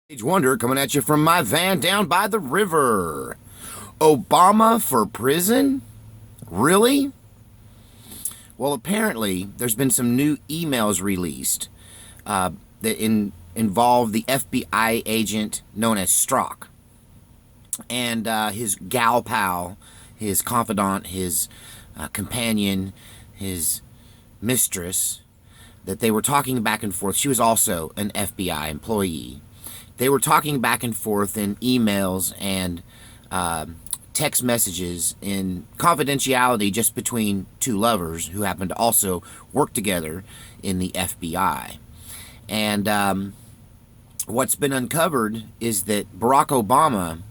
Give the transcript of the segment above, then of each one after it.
Age Wonder coming at you from my van down by the river. Obama for prison? Really? Well, apparently, there's been some new emails released that involve the FBI agent known as Strzok and his gal pal, his confidant, his companion, his mistress, that they were talking back and forth. She was also an FBI employee. They were talking back and forth in emails and text messages in confidentiality just between two lovers who happen to also work together in the FBI. And what's been uncovered is that Barack Obama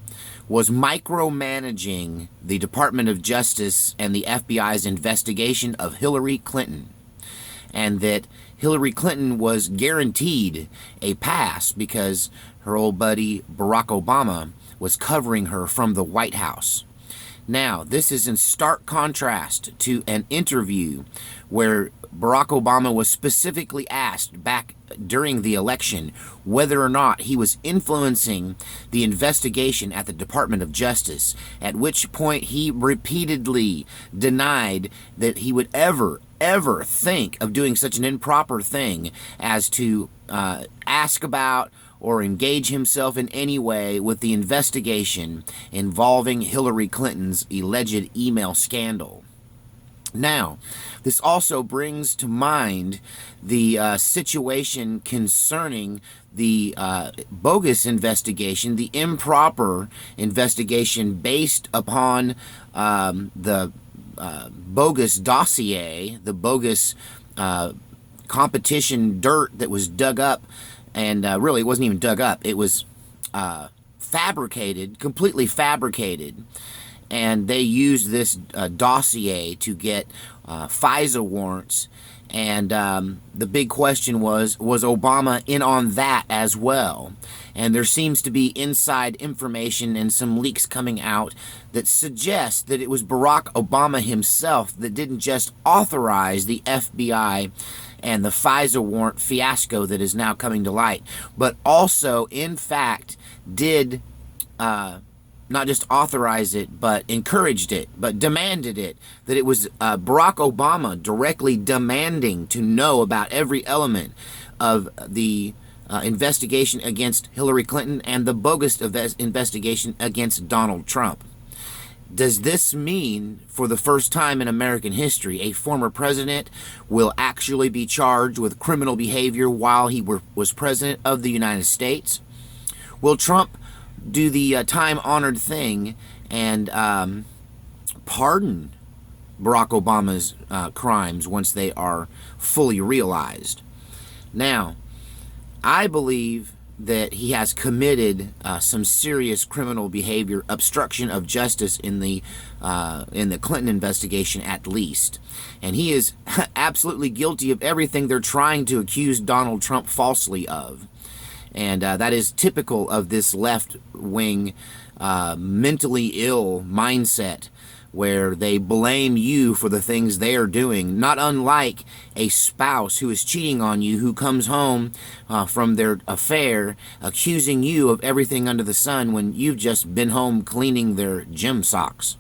was micromanaging the Department of Justice and the FBI's investigation of Hillary Clinton, and that Hillary Clinton was guaranteed a pass because her old buddy Barack Obama was covering her from the White House. Now, this is in stark contrast to an interview where Barack Obama was specifically asked back during the election whether or not he was influencing the investigation at the Department of Justice, at which point he repeatedly denied that he would ever think of doing such an improper thing as to ask about or engage himself in any way with the investigation involving Hillary Clinton's alleged email scandal. Now, this also brings to mind the situation concerning the bogus investigation, the improper investigation based upon the bogus dossier, the bogus competition dirt that was dug up. And really, it wasn't even dug up. It was fabricated, completely fabricated. And they used this dossier to get FISA warrants. And the big question was Obama in on that as well? And there seems to be inside information and some leaks coming out that suggest that it was Barack Obama himself that didn't just authorize the FBI and the FISA warrant fiasco that is now coming to light, but also, in fact, did not just authorize it, but encouraged it, but demanded it, that it was Barack Obama directly demanding to know about every element of the investigation against Hillary Clinton and the bogus investigation against Donald Trump. Does this mean, for the first time in American history, a former president will actually be charged with criminal behavior while he was president of the United States? Will Trump do the time-honored thing and pardon Barack Obama's crimes once they are fully realized? Now, I believe that he has committed some serious criminal behavior, obstruction of justice in the Clinton investigation at least. And he is absolutely guilty of everything they're trying to accuse Donald Trump falsely of. And that is typical of this left-wing, mentally ill mindset where they blame you for the things they are doing, not unlike a spouse who is cheating on you, who comes home from their affair accusing you of everything under the sun when you've just been home cleaning their gym socks.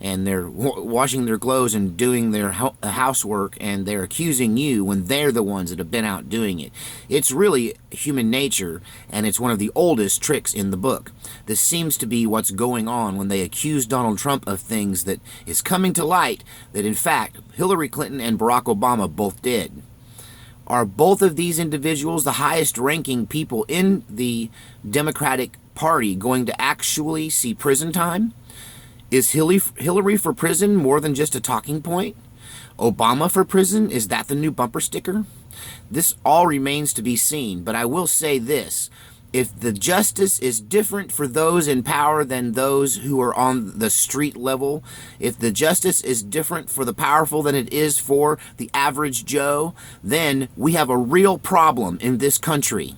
And they're washing their clothes and doing their housework, and they're accusing you when they're the ones that have been out doing it. It's really human nature, and it's one of the oldest tricks in the book. This seems to be what's going on when they accuse Donald Trump of things that is coming to light that, in fact, Hillary Clinton and Barack Obama both did. Are both of these individuals, the highest-ranking people in the Democratic Party, going to actually see prison time? Is Hillary for prison more than just a talking point? Obama for prison, is that the new bumper sticker? This all remains to be seen, but I will say this. If the justice is different for those in power than those who are on the street level, if the justice is different for the powerful than it is for the average Joe, then we have a real problem in this country.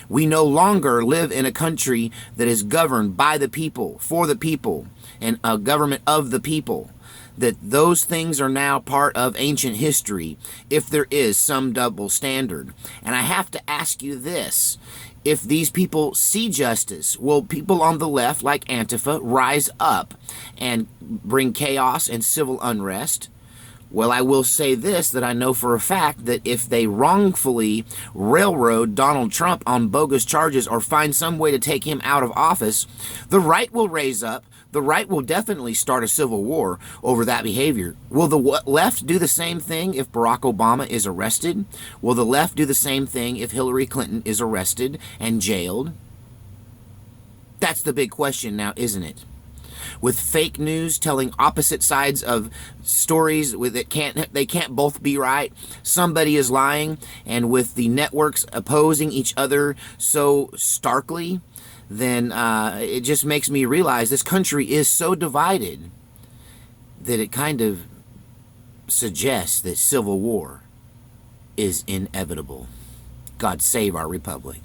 We no longer live in a country that is governed by the people, for the people, and a government of the people. That those things are now part of ancient history, if there is some double standard. And I have to ask you this. if these people see justice, will people on the left, like Antifa, rise up and bring chaos and civil unrest? Well, I will say this, that I know for a fact that if they wrongfully railroad Donald Trump on bogus charges or find some way to take him out of office, the right will raise up. The right will definitely start a civil war over that behavior. Will the left do the same thing if Barack Obama is arrested? Will the left do the same thing if Hillary Clinton is arrested and jailed? That's the big question now, isn't it? With fake news telling opposite sides of stories that they can't both be right. Somebody is lying, and with the networks opposing each other so starkly, then it just makes me realize this country is so divided that it kind of suggests that civil war is inevitable. God save our republic.